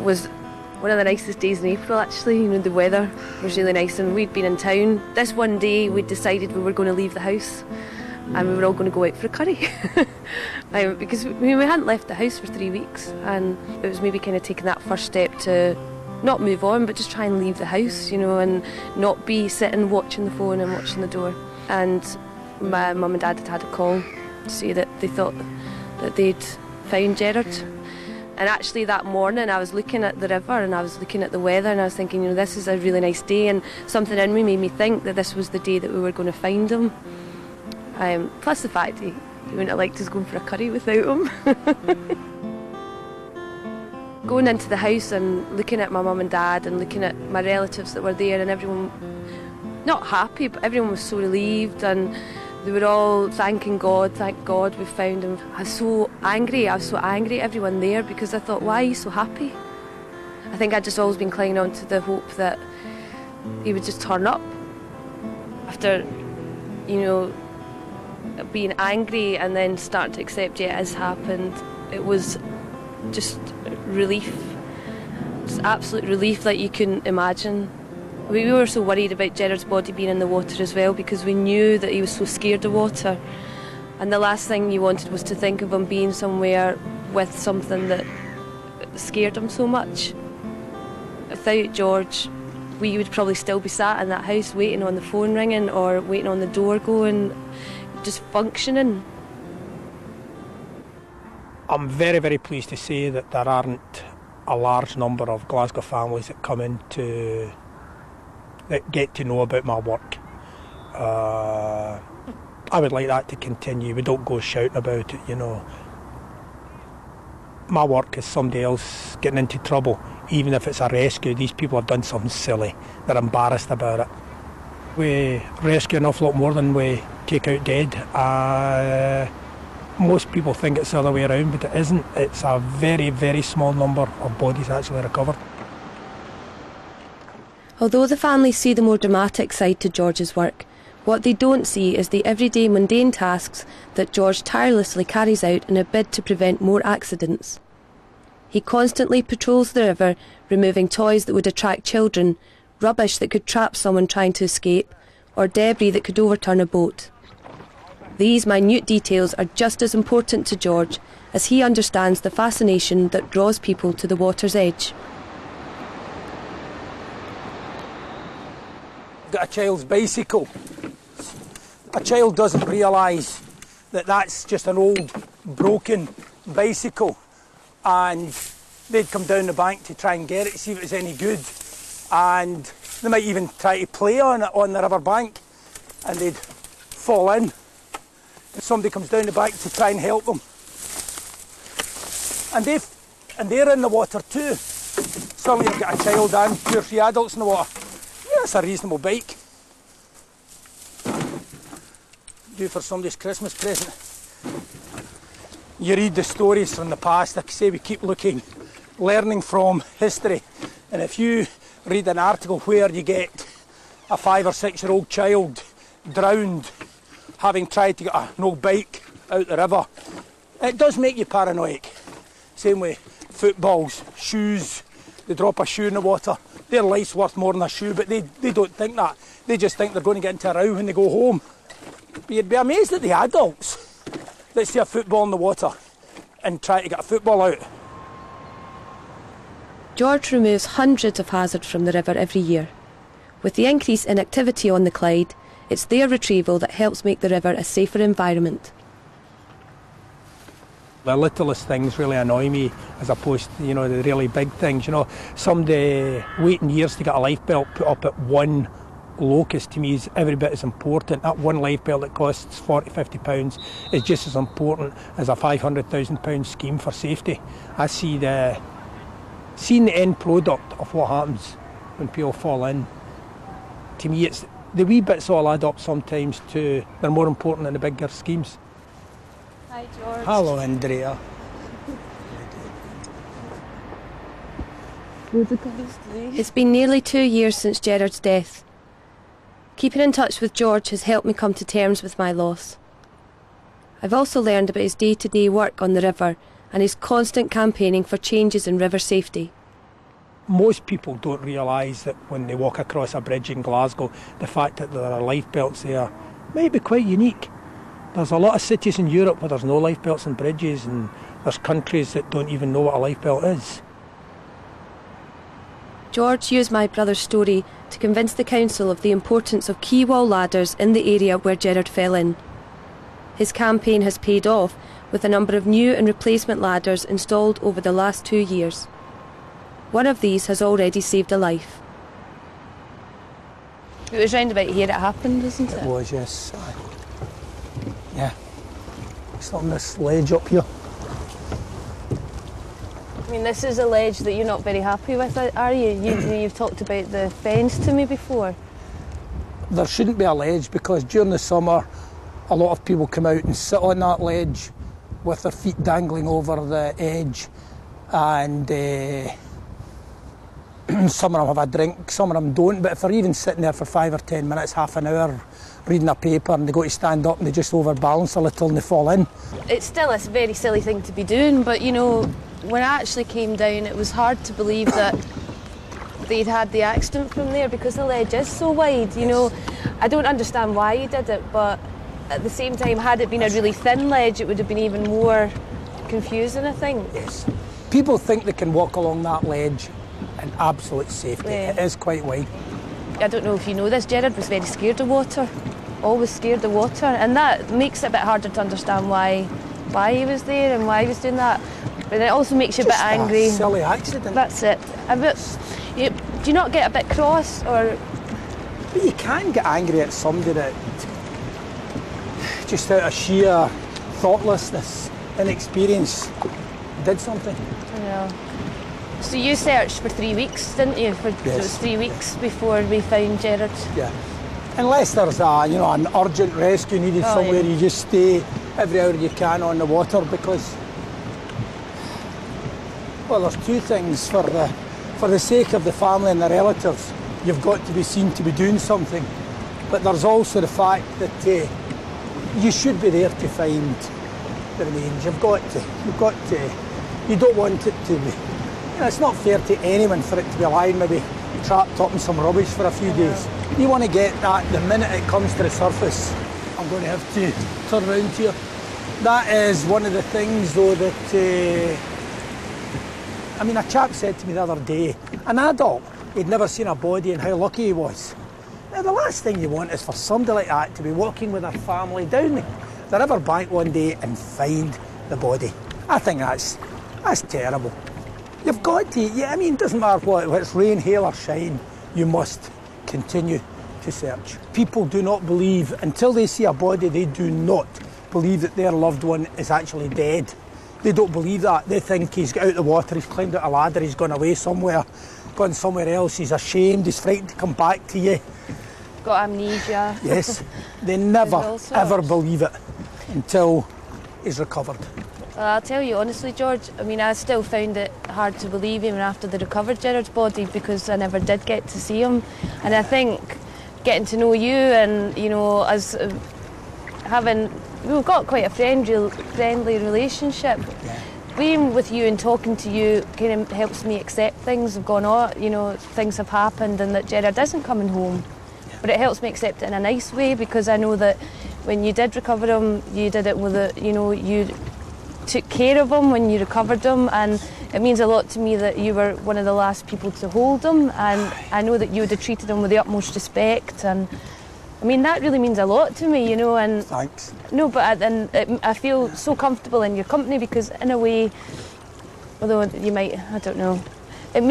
It was one of the nicest days in April actually, you know, the weather was really nice and we'd been in town. This one day we decided we were going to leave the house and we were all going to go out for a curry. Because we hadn't left the house for 3 weeks and it was maybe kind of taking that first step to not move on but just try and leave the house, you know, and not be sitting watching the phone and watching the door. And my mum and dad had a call to say that they thought that they'd found Gerard. And actually that morning I was looking at the river and I was looking at the weather and I was thinking, you know, this is a really nice day, and something in me made me think that this was the day that we were going to find him. Plus the fact he wouldn't have liked us going for a curry without him. Going into the house and looking at my mum and dad and looking at my relatives that were there, and everyone, not happy, but everyone was so relieved and they were all thanking God, thank God we found him. I was so angry at everyone there because I thought, why are you so happy? I think I'd just always been clinging on to the hope that he would just turn up. After, you know, being angry and then starting to accept it has happened, it was just relief. Just absolute relief that you couldn't imagine. We were so worried about Gerard's body being in the water as well because we knew that he was so scared of water, and the last thing you wanted was to think of him being somewhere with something that scared him so much. Without George, we would probably still be sat in that house waiting on the phone ringing or waiting on the door going, just functioning. I'm very, very pleased to say that there aren't a large number of Glasgow families that come in that get to know about my work. I would like that to continue. We don't go shouting about it, you know. My work is somebody else getting into trouble. Even if it's a rescue, these people have done something silly. They're embarrassed about it. We rescue an awful lot more than we take out dead. Most people think it's the other way around, but it isn't. It's a very, very small number of bodies actually recovered. Although the families see the more dramatic side to George's work, what they don't see is the everyday mundane tasks that George tirelessly carries out in a bid to prevent more accidents. He constantly patrols the river, removing toys that would attract children, rubbish that could trap someone trying to escape, or debris that could overturn a boat. These minute details are just as important to George as he understands the fascination that draws people to the water's edge. Got a child's bicycle. A child doesn't realise that that's just an old broken bicycle, and they'd come down the bank to try and get it, see if it was any good, and they might even try to play on it on the river bank and they'd fall in, and somebody comes down the bank to try and help them, and they're in the water too. Suddenly you've got a child and 2 or 3 adults in the water. That's a reasonable bike. Due for somebody's Christmas present. You read the stories from the past, like I say, we keep looking, learning from history, and if you read an article where you get a 5 or 6 year old child drowned having tried to get an old bike out the river, it does make you paranoid. Same with footballs, shoes, they drop a shoe in the water. Their life's worth more than a shoe, but they don't think that. They just think they're going to get into a row when they go home. But you'd be amazed at the adults that see a football in the water and try to get a football out. George removes hundreds of hazards from the river every year. With the increase in activity on the Clyde, it's their retrieval that helps make the river a safer environment. The littlest things really annoy me as opposed to, you know, the really big things. You know, somebody waiting years to get a life belt put up at one locus to me is every bit as important. That one life belt that costs £40–50 is just as important as a £500,000 scheme for safety. I see seeing the end product of what happens when people fall in. To me, it's the wee bits all add up sometimes too. They're more important than the bigger schemes. Hi, George. Hello, Andrea. It's been nearly 2 years since Gerard's death. Keeping in touch with George has helped me come to terms with my loss. I've also learned about his day-to-day work on the river and his constant campaigning for changes in river safety. Most people don't realise that when they walk across a bridge in Glasgow, the fact that there are lifebelts there might be quite unique. There's a lot of cities in Europe where there's no lifebelts and bridges, and there's countries that don't even know what a lifebelt is. George used my brother's story to convince the council of the importance of quay wall ladders in the area where Gerard fell in. His campaign has paid off, with a number of new and replacement ladders installed over the last 2 years. One of these has already saved a life. It was round about here it happened, isn't it? It was, yes. Yeah. It's on this ledge up here. I mean, this is a ledge that you're not very happy with, are you? You've talked about the fence to me before. There shouldn't be a ledge because during the summer a lot of people come out and sit on that ledge with their feet dangling over the edge, and some of them have a drink, some of them don't, but if they're even sitting there for 5 or 10 minutes, half an hour, reading a paper, and they go to stand up and they just overbalance a little and they fall in. It's still a very silly thing to be doing, but you know, when I actually came down, it was hard to believe that they'd had the accident from there because the ledge is so wide, you know. I don't understand why you did it, but at the same time, had it been a really thin ledge, it would have been even more confusing, I think. Yes. People think they can walk along that ledge in absolute safety. Yeah. It is quite wide. I don't know if you know this, Gerard was very scared of water. Always scared of water. And that makes it a bit harder to understand why he was there and why he was doing that. But it also makes you a bit angry. Just a silly accident. That's it. Do you not get a bit cross, or...? But you can get angry at somebody that just out of sheer thoughtlessness, inexperience, did something. I know. So you searched for 3 weeks, didn't you? Yes. It was 3 weeks before we found Gerard. Yeah. Unless there's an urgent rescue needed somewhere, yeah. You just stay every hour you can on the water because, well, there's two things. For the sake of the family and the relatives, you've got to be seen to be doing something. But there's also the fact that you should be there to find the remains. You've got to. You don't want it to be. It's not fair to anyone for it to be lying maybe trapped up in some rubbish for a few days. You want to get that the minute it comes to the surface. I'm going to have to turn around here. That is one of the things though that, a chap said to me the other day, an adult, he'd never seen a body and how lucky he was. Now the last thing you want is for somebody like that to be walking with their family down the riverbank one day and find the body. I think that's terrible. You've got to, it doesn't matter whether it's rain, hail or shine, you must continue to search. People do not believe, until they see a body, they do not believe that their loved one is actually dead. They don't believe that. They think he's got out the water, he's climbed out a ladder, he's gone away somewhere, gone somewhere else, he's ashamed, he's frightened to come back to you. Got amnesia. Yes, they never, ever believe it until he's recovered. Well, I'll tell you honestly, George, I still found it hard to believe even after they recovered Gerard's body because I never did get to see him. And I think getting to know you and, us we've got quite a friendly relationship. Yeah. Being with you and talking to you kind of helps me accept things have gone on, things have happened and that Gerard isn't coming home. Yeah. But it helps me accept it in a nice way because I know that when you did recover him, you did it with you took care of him when you recovered him, and it means a lot to me that you were one of the last people to hold him, and I know that you would have treated him with the utmost respect, and that really means a lot to me, and thanks. No, but I feel so comfortable in your company because in a way, although you might, I don't know, it makes